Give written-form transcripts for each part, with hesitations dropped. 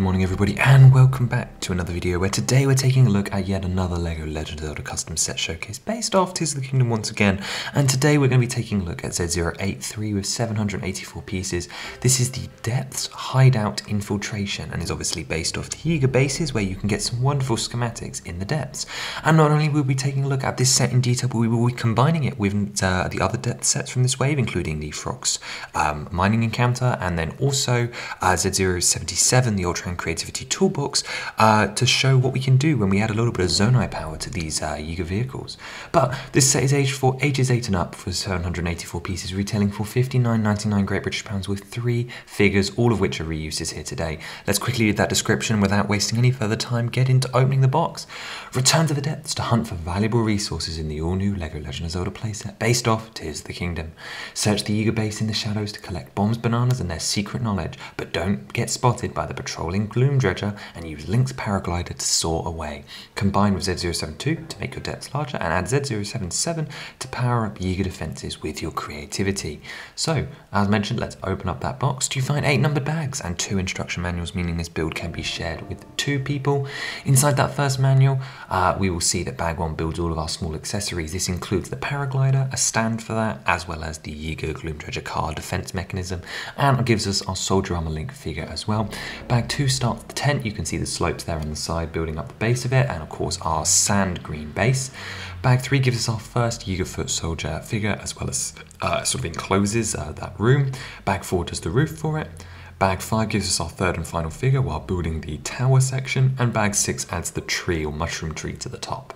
morning everybody, and welcome back to another video where today we're taking a look at yet another LEGO Legend of Zelda custom set showcase based off Tears of the Kingdom once again. And today we're going to be taking a look at Z083 with 784 pieces. This is the Depths Hideout Infiltration and is obviously based off the yiga bases where you can get some wonderful schematics in the depths. And not only will we be taking a look at this set in detail, but we will be combining it with the other depth sets from this wave, including the Frogs mining encounter, and then also Z077, the Ultra and Creativity Toolbox, to show what we can do when we add a little bit of Zonai power to these yiga vehicles. But this set is aged for ages 8 and up for 784 pieces, retailing for £59.99 Great British pounds with 3 figures, all of which are reuses here today. Let's quickly read that description without wasting any further time, get into opening the box. Return to the depths to hunt for valuable resources in the all-new LEGO Legend of Zelda playset based off Tears of the Kingdom. Search the yiga base in the shadows to collect bombs, bananas and their secret knowledge, but don't get spotted by the patrolling Gloom Dredger and use Link's paraglider to soar away. Combine with Z072 to make your depths larger and add Z077 to power up yiga defenses with your creativity. So, as mentioned, let's open up that box. You find 8 numbered bags and 2 instruction manuals, meaning this build can be shared with 2 people. Inside that first manual, we will see that bag 1 builds all of our small accessories. This includes the paraglider, a stand for that, as well as the yiga Gloom Dredger car defense mechanism, and it gives us our soldier armor Link figure as well. Bag 2 starts the tent. You can see the slopes there on the side building up the base of it, and of course our sand green base. Bag 3 gives us our first yiga foot soldier figure, as well as sort of encloses that room. Bag 4 does the roof for it. Bag 5 gives us our third and final figure while building the tower section, and bag 6 adds the tree or mushroom tree to the top.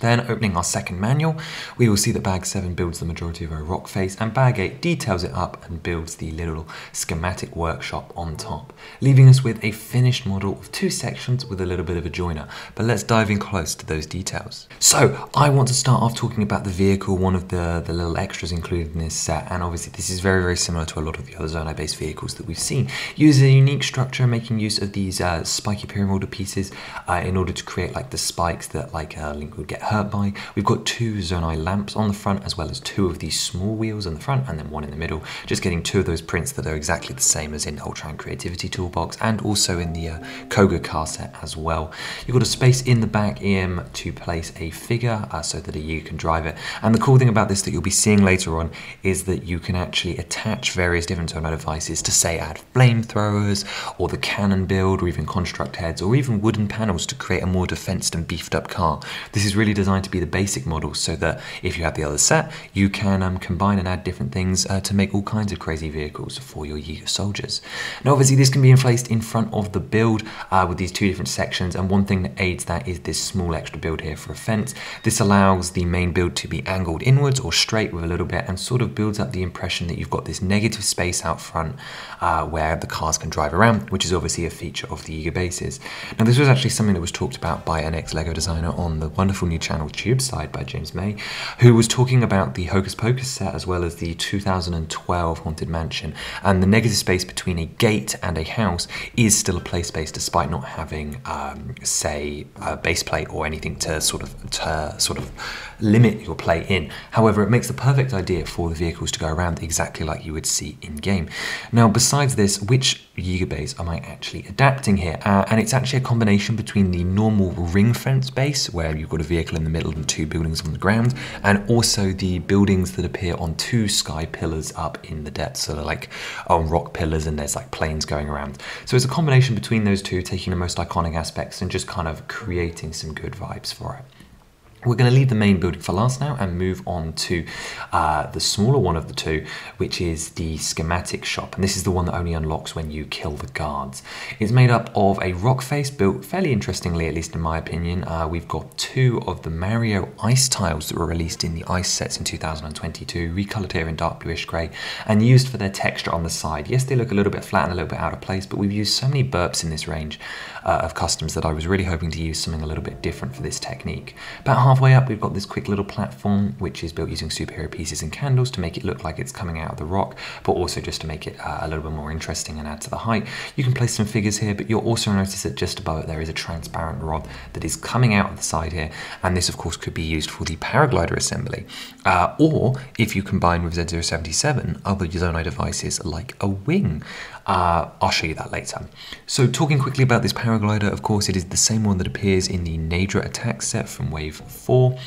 Then, opening our second manual, we will see that bag 7 builds the majority of our rock face, and bag 8 details it up and builds the little schematic workshop on top, leaving us with a finished model of 2 sections with a little bit of a joiner. But let's dive in close to those details. So, I want to start off talking about the vehicle, one of the little extras included in this set, and obviously this is very, very similar to a lot of the other Zonai-based vehicles that we've seen. Use a unique structure, making use of these spiky pyramidal pieces in order to create like the spikes that Link would get hurt by. We've got 2 Zonai lamps on the front, as well as 2 of these small wheels on the front and then 1 in the middle, just getting 2 of those prints that are exactly the same as in the Ultra and Creativity Toolbox and also in the Koga car set as well. You've got a space in the back EM to place a figure so that a yiga can drive it, and the cool thing about this that you'll be seeing later on is that you can actually attach various different Zonai devices to, say, add flamethrowers or the cannon build, or even construct heads, or even wooden panels to create a more defensed and beefed up car. This is really designed to be the basic model, so that if you have the other set, you can combine and add different things to make all kinds of crazy vehicles for your yiga soldiers. Now obviously this can be placed in front of the build with these 2 different sections, and one thing that aids that is this small extra build here for a fence. This allows the main build to be angled inwards or straight with a little bit, and sort of builds up the impression that you've got this negative space out front where the cars can drive around, which is obviously a feature of the yiga bases. Now this was actually something that was talked about by an ex-LEGO designer on the wonderful new channel Tube Side by James May, who was talking about the Hocus Pocus set as well as the 2012 Haunted Mansion, and the negative space between a gate and a house is still a play space despite not having say a base plate or anything to sort of limit your play in. However, it makes the perfect idea for the vehicles to go around exactly like you would see in game. Now besides this, which yiga base am I actually adapting here? And it's actually a combination between the normal ring fence base where you've got a vehicle in the middle and 2 buildings on the ground, and also the buildings that appear on 2 sky pillars up in the depths, so they're like on rock pillars and there's like planes going around. So it's a combination between those 2, taking the most iconic aspects and just kind of creating some good vibes for it. We're going to leave the main building for last now and move on to the smaller one of the 2, which is the schematic shop, and this is the one that only unlocks when you kill the guards. It's made up of a rock face built fairly interestingly, at least in my opinion. We've got 2 of the Mario ice tiles that were released in the ice sets in 2022, recolored here in dark bluish grey and used for their texture on the side. Yes, they look a little bit flat and a little bit out of place, but we've used so many burps in this range of customs that I was really hoping to use something a little bit different for this technique. About Halfway up, we've got this quick little platform, which is built using superhero pieces and candles to make it look like it's coming out of the rock, but also just to make it a little bit more interesting and add to the height. You can place some figures here, but you'll also notice that just above it there is a transparent rod that is coming out of the side here, and this of course could be used for the paraglider assembly, or if you combine with Z077 other Zonai devices like a wing. I'll show you that later. So talking quickly about this paraglider, of course it is the same one that appears in the Nadra attack set from Wave 4.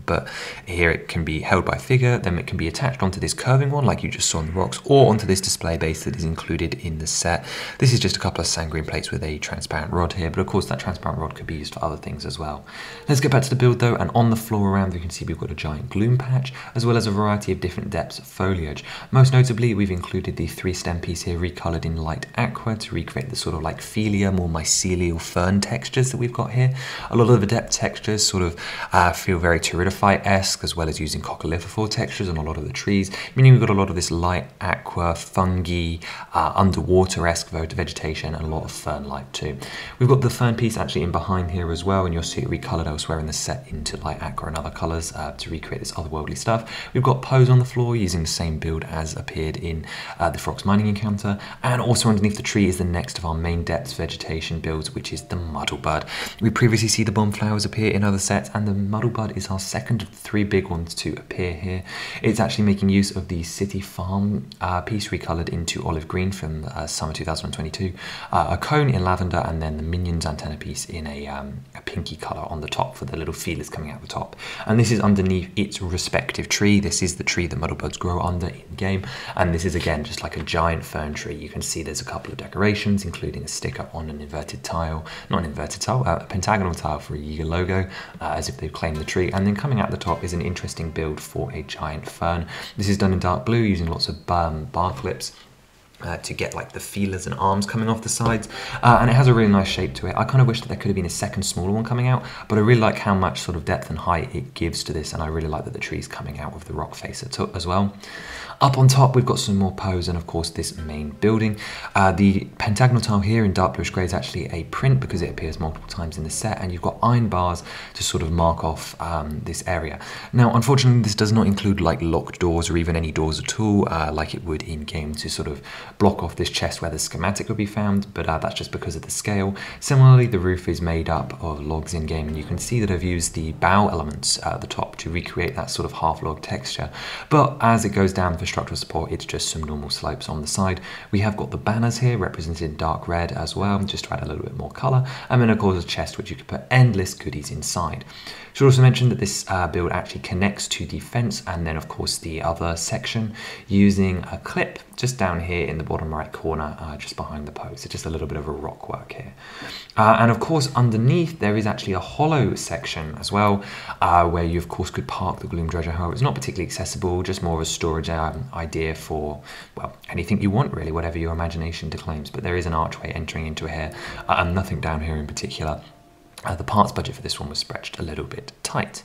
But here it can be held by a figure, then it can be attached onto this curving one like you just saw on the rocks, or onto this display base that is included in the set. This is just a couple of sanguine plates with a transparent rod here, but of course that transparent rod could be used for other things as well. Let's get back to the build though, and on the floor around you can see we've got a giant gloom patch, as well as a variety of different depths of foliage. Most notably, we've included the 3 stem piece here recolored in light aqua to recreate the sort of like philia, more mycelial fern textures that we've got here. A lot of the depth textures sort of feel very Pteridophyte-esque, as well as using coccolithophore textures on a lot of the trees, meaning we've got a lot of this light aqua, fungi, underwater-esque vegetation, and a lot of fern life too. We've got the fern piece actually in behind here as well, and you'll see it recolored elsewhere in the set into light aqua and other colors to recreate this otherworldly stuff. We've got Pose on the floor using the same build as appeared in the Frogs mining encounter, and also underneath the tree is the next of our main depth vegetation builds, which is the muddle bud. We previously see the bomb flowers appear in other sets, and the muddle bud is our second of the 3 big ones to appear here. It's actually making use of the city farm piece recolored into olive green from summer 2022, a cone in lavender, and then the minions antenna piece in a pinky color on the top for the little feelers coming out the top. And this is underneath its respective tree. This is the tree that muddle buds grow under in game, and this is again just like a giant fern tree. You can see there's a couple of decorations, including a sticker on an inverted tile, not an inverted tile, a pentagonal tile for a Yiga logo, as if they've claimed the tree. And then coming out the top is an interesting build for a giant fern. This is done in dark blue using lots of bar clips to get like the feelers and arms coming off the sides, and it has a really nice shape to it. I kind of wish that there could have been a second smaller one coming out, but I really like how much sort of depth and height it gives to this, and I really like that the tree's coming out with the rock face as well. Up on top we've got some more pose, and of course this main building. The pentagonal tile here in dark bluish grey is actually a print because it appears multiple times in the set, and you've got iron bars to sort of mark off this area. Now unfortunately this does not include like locked doors or even any doors at all, like it would in game to sort of block off this chest where the schematic would be found, but that's just because of the scale. Similarly, the roof is made up of logs in game, and you can see that I've used the bow elements at the top to recreate that sort of half log texture, but as it goes down for structural support, it's just some normal slopes on the side. We have got the banners here represented in dark red as well, just to add a little bit more color, and then of course a chest which you could put endless goodies inside. Should also mention that this build actually connects to the fence and then of course the other section using a clip just down here in the bottom right corner, just behind the pose. So just a little bit of a rock work here. And of course underneath there is actually a hollow section as well, where you of course could park the Gloom Dredger. However, it's not particularly accessible, just more of a storage idea for, well, anything you want really, whatever your imagination declaims. But there is an archway entering into here, and nothing down here in particular. The parts budget for this one was stretched a little bit tight.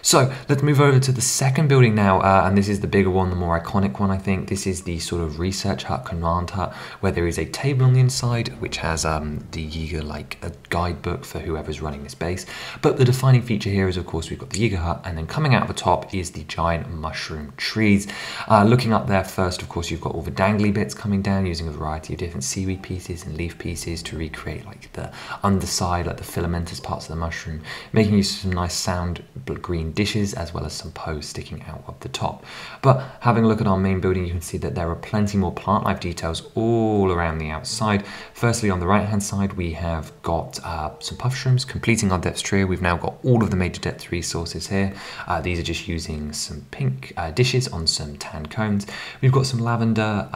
So let's move over to the second building now, and this is the bigger one, the more iconic one I think. This is the sort of research hut, command hut, where there is a table on the inside which has the Yiga, like a guidebook for whoever's running this base. But the defining feature here is of course we've got the Yiga hut, and then coming out of the top is the giant mushroom trees. Looking up there first, of course you've got all the dangly bits coming down using a variety of different seaweed pieces and leaf pieces to recreate like the underside, like the filamentous parts of the mushroom, making use of some nice sound green dishes as well as some pose sticking out of the top. But having a look at our main building, you can see that there are plenty more plant life details all around the outside. Firstly, on the right hand side we have got some puff shrooms completing our depth trio. We've now got all of the major depth resources here. These are just using some pink dishes on some tan cones. We've got some lavender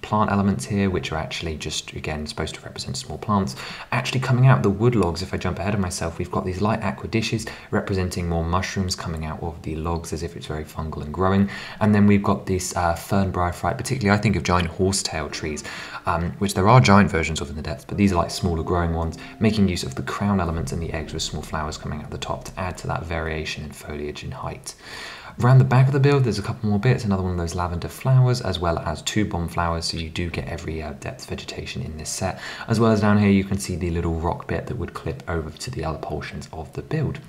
plant elements here which are actually just again supposed to represent small plants. Actually coming out of the wood logs, if I jump ahead of myself, we've got these light aqua dishes representing more mushrooms coming out of the logs as if it's very fungal and growing. And then we've got this fern bryophyte, particularly I think of giant horsetail trees, which there are giant versions of in the depths, but these are like smaller growing ones, making use of the crown elements and the eggs with small flowers coming out the top to add to that variation in foliage and height. Around the back of the build there's a couple more bits, another one of those lavender flowers as well as 2 bomb flowers, so you do get every depth vegetation in this set, as well as down here you can see the little rock bit that would clip over to the other portions of the build.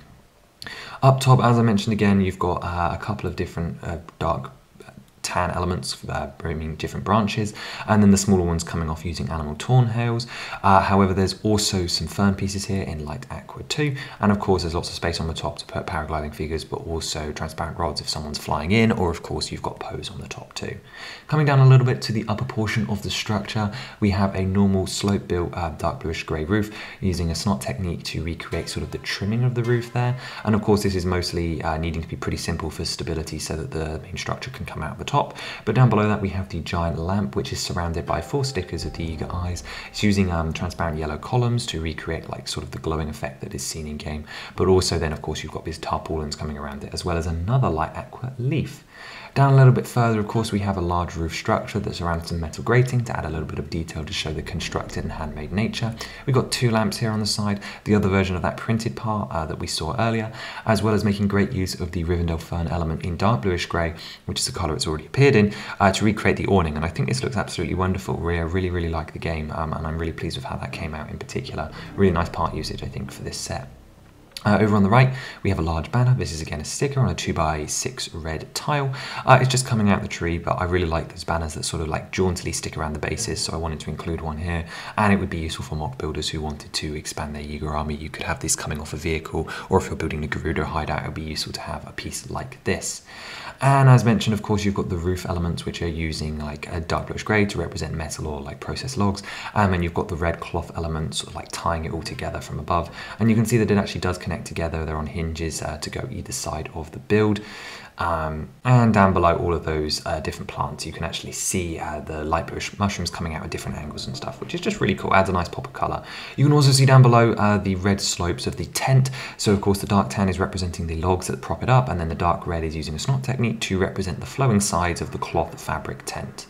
Up top, as I mentioned again, you've got a couple of different dark tan elements, bringing different branches, and then the smaller ones coming off using animal tornhails. However, there's also some fern pieces here in light aqua too, and of course there's lots of space on the top to put paragliding figures, but also transparent rods if someone's flying in, or of course you've got pose on the top too. Coming down a little bit to the upper portion of the structure, we have a normal slope built dark bluish grey roof using a snot technique to recreate sort of the trimming of the roof there, and of course this is mostly needing to be pretty simple for stability so that the main structure can come out the top. But down below that we have the giant lamp, which is surrounded by 4 stickers of the yiga eyes. It's using transparent yellow columns to recreate like sort of the glowing effect that is seen in game, but also then of course you've got these tarpaulins coming around it, as well as another light aqua leaf. Down a little bit further, of course, we have a large roof structure that's around some metal grating to add a little bit of detail to show the constructed and handmade nature. We've got 2 lamps here on the side, the other version of that printed part that we saw earlier, as well as making great use of the Rivendell fern element in dark bluish grey, which is the colour it's already appeared in, to recreate the awning. And I think this looks absolutely wonderful. I really like the game, and I'm really pleased with how that came out in particular. Really nice part usage, I think, for this set. Over on the right, we have a large banner. This is again a sticker on a 2x6 red tile. It's just coming out the tree, but I really like those banners that sort of like jauntily stick around the bases, so I wanted to include one here. And it would be useful for mock builders who wanted to expand their yiga army. You could have this coming off a vehicle, or if you're building a Gerudo hideout, it would be useful to have a piece like this. And as mentioned, of course, you've got the roof elements, which are using like a dark bluish grey to represent metal or like processed logs. And you've got the red cloth elements, sort of like tying it all together from above. And you can see that it actually does connect together. They're on hinges to go either side of the build. And down below all of those different plants, you can actually see the light bush mushrooms coming out at different angles and stuff, which is just really cool, adds a nice pop of colour. You can also see down below the red slopes of the tent. So of course the dark tan is representing the logs that prop it up, and then the dark red is using a snot technique to represent the flowing sides of the cloth fabric tent.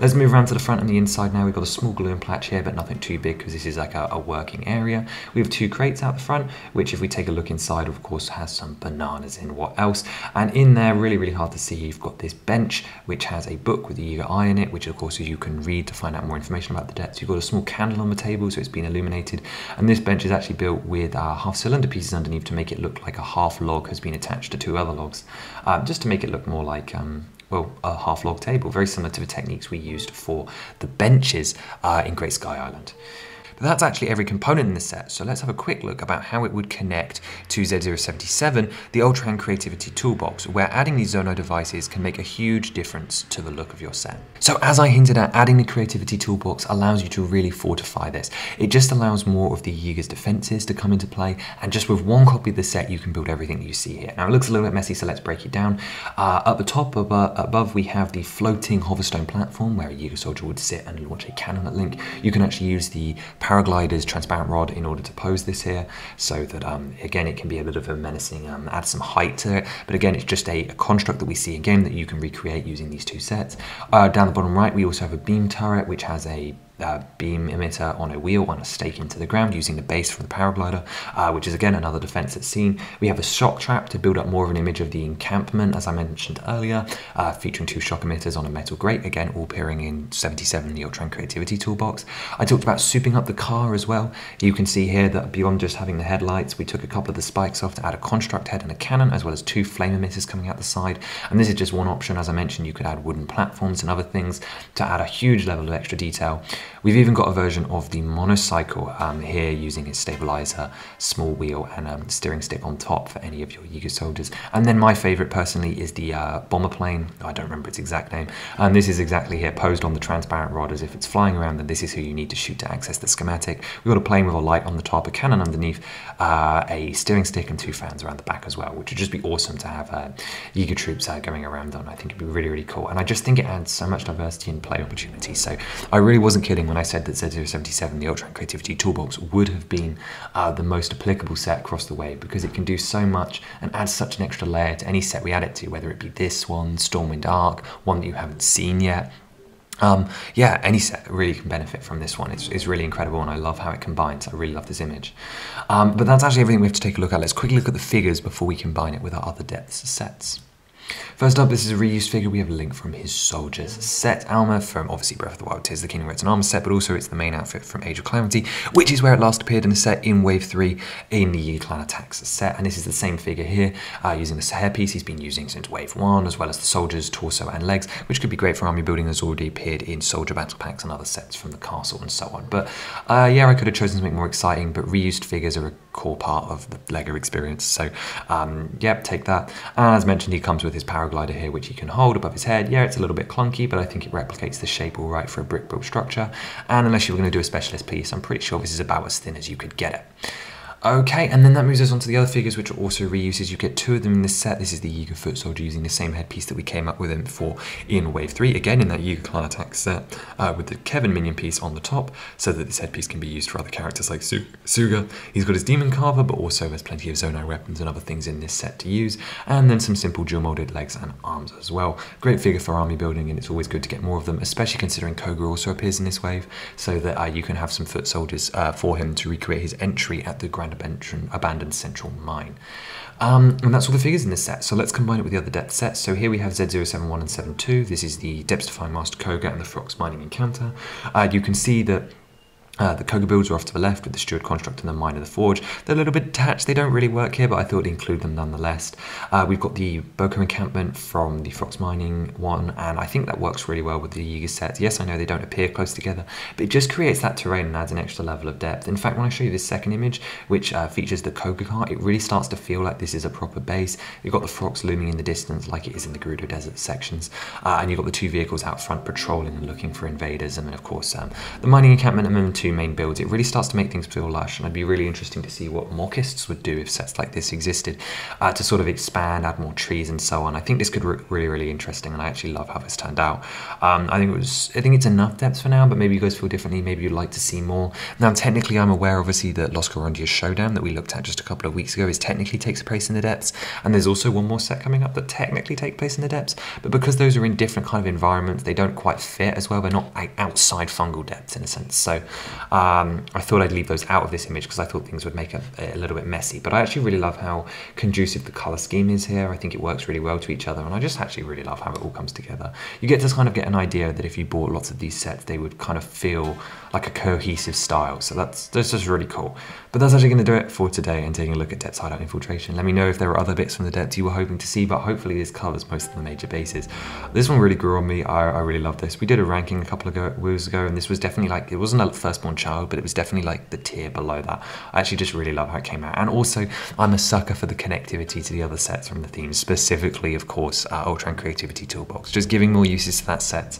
Let's move around to the front and the inside now. We've got a small gloom patch here, but nothing too big because this is like a working area. We have 2 crates out the front, which if we take a look inside, of course, has some bananas in. What else? And in there, really hard to see, you've got this bench, which has a book with the yiga eye in it, which of course you can read to find out more information about the depths. You've got a small candle on the table, so it's been illuminated. And this bench is actually built with half cylinder pieces underneath to make it look like a half log has been attached to 2 other logs, just to make it look more like well, a half log table, very similar to the techniques we used for the benches in Great Sky Island. But that's actually every component in the set, so let's have a quick look about how it would connect to Z077, the Ultra Hand Creativity Toolbox, where adding these Zono devices can make a huge difference to the look of your set. So as I hinted at, adding the Creativity Toolbox allows you to really fortify this. It just allows more of the Yiga's defenses to come into play, and just with 1 copy of the set, you can build everything that you see here. Now it looks a little bit messy, so let's break it down. Up the top, above, we have the floating hoverstone platform, where a Yiga soldier would sit and launch a cannon at Link. You can actually use the paraglider's transparent rod in order to pose this here, so that again it can be a bit of a menacing, add some height to it, but again it's just a construct that we see in game that you can recreate using these 2 sets. Down the bottom right we also have a beam turret, which has a beam emitter on a wheel on a stake into the ground using the base from the paraglider, which is again another defense that's seen. We have a shock trap to build up more of an image of the encampment, as I mentioned earlier, featuring 2 shock emitters on a metal grate, again all appearing in 77, the Ultra Hand Creativity Toolbox. I talked about souping up the car as well. You can see here that beyond just having the headlights, we took a couple of the spikes off to add a construct head and a cannon, as well as 2 flame emitters coming out the side. And this is just one option. As I mentioned, you could add wooden platforms and other things to add a huge level of extra detail. We've even got a version of the monocycle here using its stabilizer, small wheel, and steering stick on top for any of your Yiga soldiers. And then my favorite personally is the bomber plane. I don't remember its exact name. And this is exactly here, posed on the transparent rod as if it's flying around, and this is who you need to shoot to access the schematic. We've got a plane with a light on the top, a cannon underneath, a steering stick, and 2 fans around the back as well, which would just be awesome to have Yiga troops going around on. I think it'd be really cool. And I just think it adds so much diversity and play opportunity. So I really wasn't kidding when I said that Z077, the Ultra Hand Creativity Toolbox, would have been the most applicable set across the way, because it can do so much and adds such an extra layer to any set we add it to, whether it be this one, Stormwind Arc, one that you haven't seen yet. Yeah, any set really can benefit from this one. It's really incredible, and I love how it combines. I really love this image. But that's actually everything we have to take a look at. Let's quickly look at the figures before we combine it with our other depths sets. First up, this is a reused figure. We have a link from his Soldiers set armor from obviously Breath of the Wild, Tears of the Kingdom, where it's an armor set, but also it's the main outfit from Age of Calamity, which is where it last appeared in a set in Wave 3 in the Yiga Clan Attacks set. And this is the same figure here, using the hairpiece he's been using since Wave 1, as well as the Soldier's torso and legs, which could be great for army building, has already appeared in Soldier battle packs and other sets from the castle and so on. But yeah, I could have chosen something more exciting, but reused figures are a core part of the LEGO experience. So yep, take that. And as mentioned, he comes with his paraglider here, which he can hold above his head. Yeah, it's a little bit clunky, but I think it replicates the shape all right for a brick built structure. And unless you were going to do a specialist piece, I'm pretty sure this is about as thin as you could get it. Okay, and then that moves us on to the other figures, which are also reuses. You get 2 of them in this set. This is the Yiga Foot Soldier using the same headpiece that we came up with him for in Wave 3, again in that Yiga Clan Attack set, with the Kevin minion piece on the top, so that this headpiece can be used for other characters like Suga. He's got his Demon Carver, but also there's plenty of Zonai weapons and other things in this set to use, and then some simple dual molded legs and arms as well. Great figure for army building, and it's always good to get more of them, especially considering Koga also appears in this wave, so that you can have some foot soldiers for him to recreate his entry at the Grand Abandoned Central Mine. And that's all the figures in this set, so let's combine it with the other depth sets. So here we have Z071 and 72. This is the Depths Defying Master Koga and the Frox Mining Encounter. You can see that the Koga builds are off to the left with the Steward Construct and the Mine of the Forge. They're a little bit detached, they don't really work here, but I thought I'd include them nonetheless. We've got the Boko Encampment from the Frox Mining one, and I think that works really well with the Yiga sets. Yes, I know they don't appear close together, but it just creates that terrain and adds an extra level of depth. In fact, when I show you this second image, which features the Koga cart, it really starts to feel like this is a proper base. You've got the Frox looming in the distance like it is in the Gerudo Desert sections, and you've got the 2 vehicles out front patrolling and looking for invaders, and then of course the Mining Encampment and then the 2 main builds. It really starts to make things feel lush, and I'd be really interesting to see what Mockists would do if sets like this existed, to sort of expand, add more trees and so on. I think this could look really, really interesting, and I actually love how this turned out. I think it's enough depth for now, but maybe you guys feel differently. Maybe you'd like to see more. Now, technically, I'm aware, obviously, that Los Gorondia's Showdown that we looked at just a couple of weeks ago technically takes place in the depths, and there's also one more set coming up that technically take place in the depths, but because those are in different kind of environments, they don't quite fit as well. They're not outside fungal depths in a sense. So I thought I'd leave those out of this image because I thought things would make it a little bit messy, but I actually really love how conducive the color scheme is here. I think it works really well to each other, and I just actually really love how it all comes together. You get to kind of get an idea that if you bought lots of these sets, they would kind of feel like a cohesive style, so that's just really cool. But that's actually going to do it for today and taking a look at Depths Hideout Infiltration. Let me know if there were other bits from the depths you were hoping to see, but hopefully this covers most of the major bases. This one really grew on me. I really love this. We did a ranking a couple of weeks ago, and this was definitely like, it wasn't a firstborn child, but it was definitely like the tier below that. I actually just really love how it came out, and also I'm a sucker for the connectivity to the other sets from the themes, specifically of course Ultra and Creativity Toolbox. Just giving more uses to that set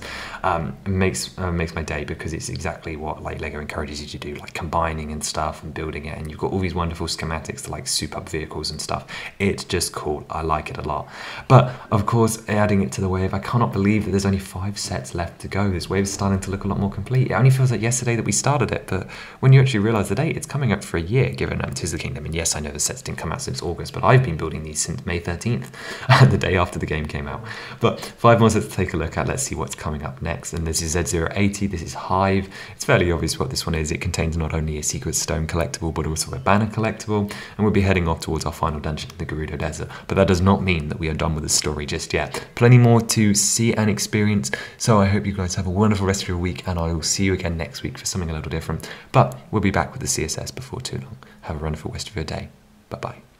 makes my day, because it's exactly what like LEGO encourages you to do, like combining and stuff and building it, and you've got all these wonderful schematics to like soup up vehicles and stuff. It's just cool. I like it a lot. But of course, adding it to the wave, I cannot believe that there's only 5 sets left to go. This wave is starting to look a lot more complete. It only feels like yesterday that we started it, but when you actually realize the date, it's coming up for a year given Tears of the Kingdom. And yes, I know the sets didn't come out since August, but I've been building these since May 13th, the day after the game came out. But 5 more sets to take a look at. Let's see what's coming up next. And this is Z080, this is Hive. It's fairly obvious what this one is. It contains not only a secret stone collectible, but also a banner collectible, and we'll be heading off towards our final dungeon in the Gerudo Desert. But that does not mean that we are done with the story just yet. Plenty more to see and experience, so I hope you guys have a wonderful rest of your week, and I will see you again next week for something a little different. But we'll be back with the CSS before too long. Have a wonderful rest of your day. Bye-bye.